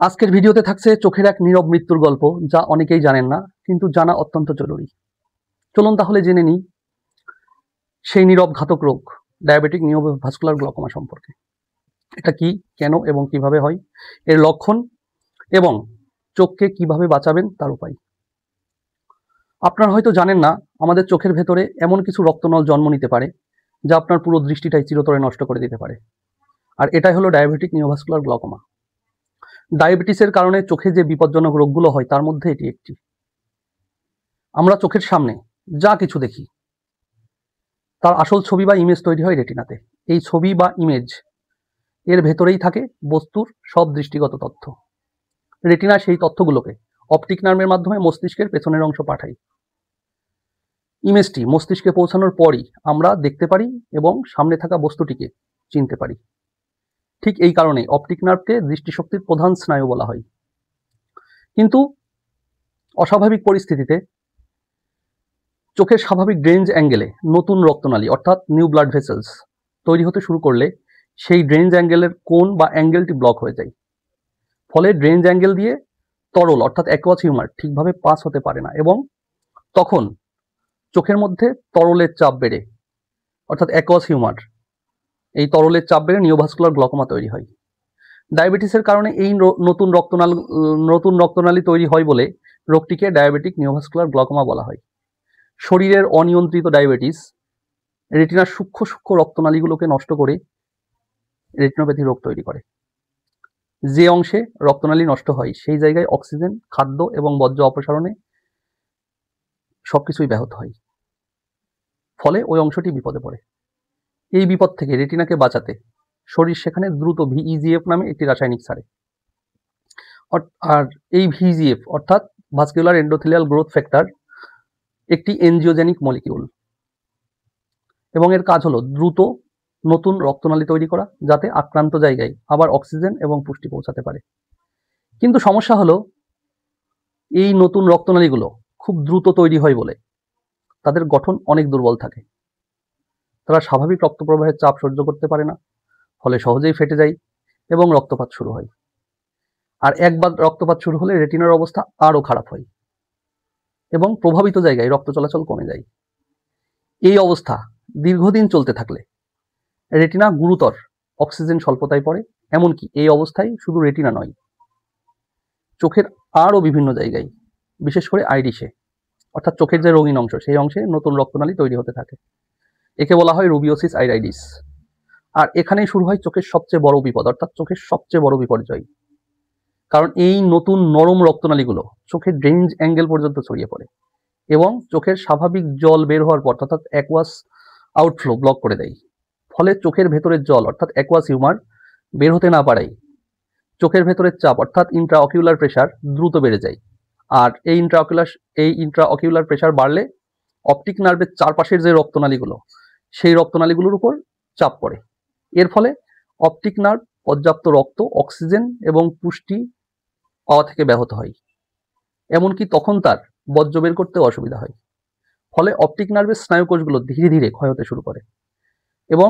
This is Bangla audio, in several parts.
আজকের ভিডিওতে থাকছে চোখের এক নীরব মৃত্যুর গল্প, যা অনেকেই জানেন না, কিন্তু জানা অত্যন্ত জরুরি। চলুন তাহলে জেনে নিই সেই নীরব ঘাতক রোগ ডায়াবেটিক নিউরোভাস্কুলার গ্লকোমা সম্পর্কে। এটা কি, কেন এবং কিভাবে হয়, এর লক্ষণ এবং চোখকে কিভাবে বাঁচাবেন তার উপায়। আপনারা হয়তো জানেন না, আমাদের চোখের ভেতরে এমন কিছু রক্তনল জন্ম নিতে পারে যা আপনার পুরো দৃষ্টিটাই চিরতরে নষ্ট করে দিতে পারে। আর এটাই হলো ডায়াবেটিক নিউরোভাস্কুলার গ্লকোমা। ডায়াবেটিসের কারণে চোখে যে বিপজ্জনক রোগগুলো হয় তার মধ্যে এটি একটি। আমরা চোখের সামনে যা কিছু দেখি তার আসল ছবি বা ইমেজ তৈরি হয় রেটিনাতে। এই ছবি বা ইমেজ এর ভেতরেই থাকে বস্তুর সব দৃষ্টিগত তথ্য। রেটিনা সেই তথ্যগুলোকে অপটিক নার্ভের মাধ্যমে মস্তিষ্কের পেছনের অংশ পাঠায়। ইমেজটি মস্তিষ্কে পৌঁছানোর পরই আমরা দেখতে পারি এবং সামনে থাকা বস্তুটিকে চিনতে পারি। ঠিক এই কারণে অপটিক নার্ভকে দৃষ্টিশক্তির প্রধান স্নায়ু বলা হয়। কিন্তু অস্বাভাবিক পরিস্থিতিতে চোখের স্বাভাবিক ড্রেঞ্জ অ্যাঙ্গেলে নতুন রক্তনালী অর্থাৎ নিউ ব্লাড ভেসেলস তৈরি হতে শুরু করলে সেই ড্রেঞ্জ অ্যাঙ্গেলের কোণ বা অ্যাঙ্গেলটি ব্লক হয়ে যায়। ফলে ড্রেঞ্জ অ্যাঙ্গেল দিয়ে তরল অর্থাৎ অ্যাকুয়াস হিউমার ঠিকভাবে পাস হতে পারে না এবং তখন চোখের মধ্যে তরলের চাপ বেড়ে অর্থাৎ অ্যাকুয়াস হিউমার এই তরলের চাপ বেড়ে নিউরোভাস্কুলার গ্লকোমা তৈরি হয়। ডায়াবেটিসের কারণে এই নতুন রক্তনালী তৈরি হয় বলে রোগটিকে ডায়াবেটিক নিউরোভাস্কুলার গ্লকোমা বলা হয়। শরীরের অনিয়ন্ত্রিত ডায়াবেটিস রেটিনার সূক্ষ্ম সূক্ষ্ম রক্তনালীগুলোকে নষ্ট করে রেটিনোপ্যাথি রোগ তৈরি করে। যে অংশে রক্তনালী নষ্ট হয় সেই জায়গায় অক্সিজেন, খাদ্য এবং বর্জ্য অপসারণে সবকিছুই ব্যাহত হয়। ফলে ওই অংশটি বিপদে পড়ে। এই বিপদ থেকে রেটিনাকে বাঁচাতে শরীর সেখানে দ্রুত ভিইজিএফ নামে একটি রাসায়নিক ছাড়ে। আর এই ভিইজিএফ অর্থাৎ ভাস্কুলার এন্ডোথেলিয়াল গ্রোথ ফ্যাক্টর একটি এনজিওজেনিক মলিকিউল এবং এর কাজ হলো দ্রুত নতুন রক্তনালী তৈরি করা, যাতে আক্রান্ত জায়গায় আবার অক্সিজেন এবং পুষ্টি পৌঁছাতে পারে। কিন্তু সমস্যা হলো এই নতুন রক্তনালীগুলো খুব দ্রুত তৈরি হয় বলে তাদের গঠন অনেক দুর্বল থাকে। তারা স্বাভাবিক রক্ত প্রবাহের চাপ সহ্য করতে পারে না, ফলে সহজেই ফেটে যায় এবং রক্তপাত শুরু হয়। আর একবার রক্তপাত শুরু হলে রেটিনার অবস্থা আরও খারাপ হয় এবং প্রভাবিত জায়গায় রক্ত চলাচল কমে যায়। এই অবস্থা দীর্ঘদিন চলতে থাকলে রেটিনা গুরুতর অক্সিজেন স্বল্পতায় পড়ে। এমনকি এই অবস্থায় শুধু রেটিনা নয়, চোখের আরও বিভিন্ন জায়গায়, বিশেষ করে আইরিশে অর্থাৎ চোখের যে রঙিন অংশ সেই অংশে নতুন রক্তনালী তৈরি হতে থাকে। একে বলা হয় রুবিওসিস আইরাইডিস। আর এখানেই শুরু হয় চোখের সবচেয়ে বড় বিপদ অর্থাৎ চোখের সবচেয়ে বড় বিপর্যয়। কারণ এই নতুন নরম রক্তনালীগুলো চোখের ড্রেঞ্জ অ্যাঙ্গেল পর্যন্ত ছড়িয়ে পড়ে এবং চোখের স্বাভাবিক জল বের হওয়ার পর অর্থাৎ অ্যাকুয়াস আউটফ্লো ব্লক করে দেয়। ফলে চোখের ভেতরের জল অর্থাৎ অ্যাকুয়াস হিউমার বের হতে না পারায় চোখের ভেতরের চাপ অর্থাৎ ইন্ট্রাঅকিউলার প্রেশার দ্রুত বেড়ে যায়। আর এই ইন্ট্রাঅকিউলার প্রেশার বাড়লে অপটিক নার্ভের চারপাশের যে রক্তনালীগুলো সেই রক্তনালীগুলোর উপর চাপ পড়ে। এর ফলে অপটিক নার্ভ পর্যাপ্ত রক্ত, অক্সিজেন এবং পুষ্টি পাওয়া থেকে ব্যাহত হয়। এমনকি তখন তার বর্জ্য বের করতে অসুবিধা হয়। ফলে অপটিক নার্ভের স্নায়ুকোষগুলো ধীরে ধীরে ক্ষয় হতে শুরু করে এবং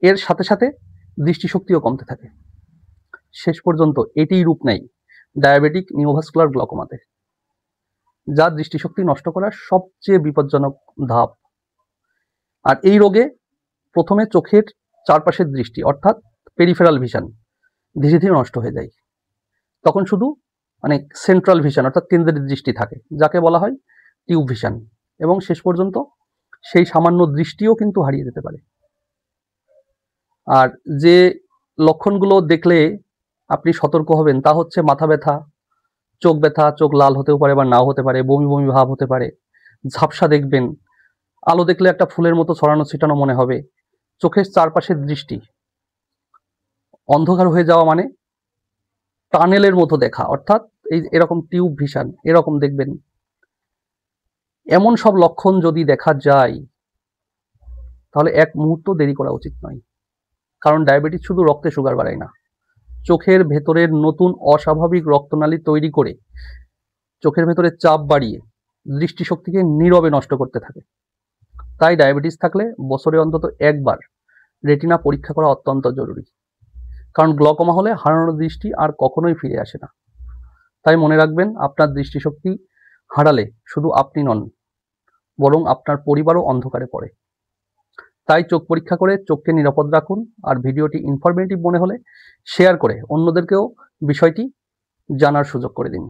এর সাথে সাথে দৃষ্টিশক্তিও কমতে থাকে। শেষ পর্যন্ত এটিই রূপ নেয় ডায়াবেটিক নিউরোভাস্কুলার গ্লকোমাতে, যা দৃষ্টিশক্তি নষ্ট করার সবচেয়ে বিপজ্জনক ধাপ। আর এই রোগে প্রথমে চোখের চারপাশের দৃষ্টি অর্থাৎ পেরিফেরাল ভিশন ধীরে ধীরে নষ্ট হয়ে যায়। তখন শুধু সেন্ট্রাল ভিশন অর্থাৎ কেন্দ্রের দৃষ্টি থাকে, যাকে বলা হয় টিউব ভিশন, এবং শেষ পর্যন্ত সেই সামান্য দৃষ্টিও কিন্তু হারিয়ে যেতে পারে। আর যে লক্ষণগুলো দেখলে আপনি সতর্ক হবেন তা হচ্ছে মাথা ব্যথা, চোখ লাল হতেও পারে বা নাও হতে পারে, বমি বমি ভাব হতে পারে, ঝাপসা দেখবেন, আলো দেখলে একটা ফুলের মতো ছড়ানো ছিটানো মনে হবে, চোখের চারপাশের দৃষ্টি অন্ধকার হয়ে যাওয়া, মানে টানেলের মতো দেখা অর্থাৎ এরকম টিউব ভিশন এরকম দেখবেন। এমন সব লক্ষণ যদি দেখা যায় তাহলে এক মুহূর্ত দেরি করা উচিত নয়। কারণ ডায়াবেটিস শুধু রক্তে সুগার বাড়ায় না, চোখের ভেতরের নতুন অস্বাভাবিক রক্তনালী তৈরি করে চোখের ভেতরে চাপ বাড়িয়ে দৃষ্টিশক্তিকে নীরবে নষ্ট করতে থাকে। তাই ডায়াবেটিস থাকলে বছরে অন্তত একবার রেটিনা পরীক্ষা করা অত্যন্ত জরুরি। কারণ গ্লকোমা হলে হারানো দৃষ্টি আর কখনোই ফিরে আসে না। তাই মনে রাখবেন, আপনার দৃষ্টিশক্তি হারালে শুধু আপনি নন, বরং আপনার পরিবারও অন্ধকারে পড়ে। তাই চোখ পরীক্ষা করে চোখকে নিরাপদ রাখুন। আর ভিডিওটি ইনফরমেটিভ মনে হলে শেয়ার করে অন্যদেরকেও বিষয়টি জানার সুযোগ করে দিন।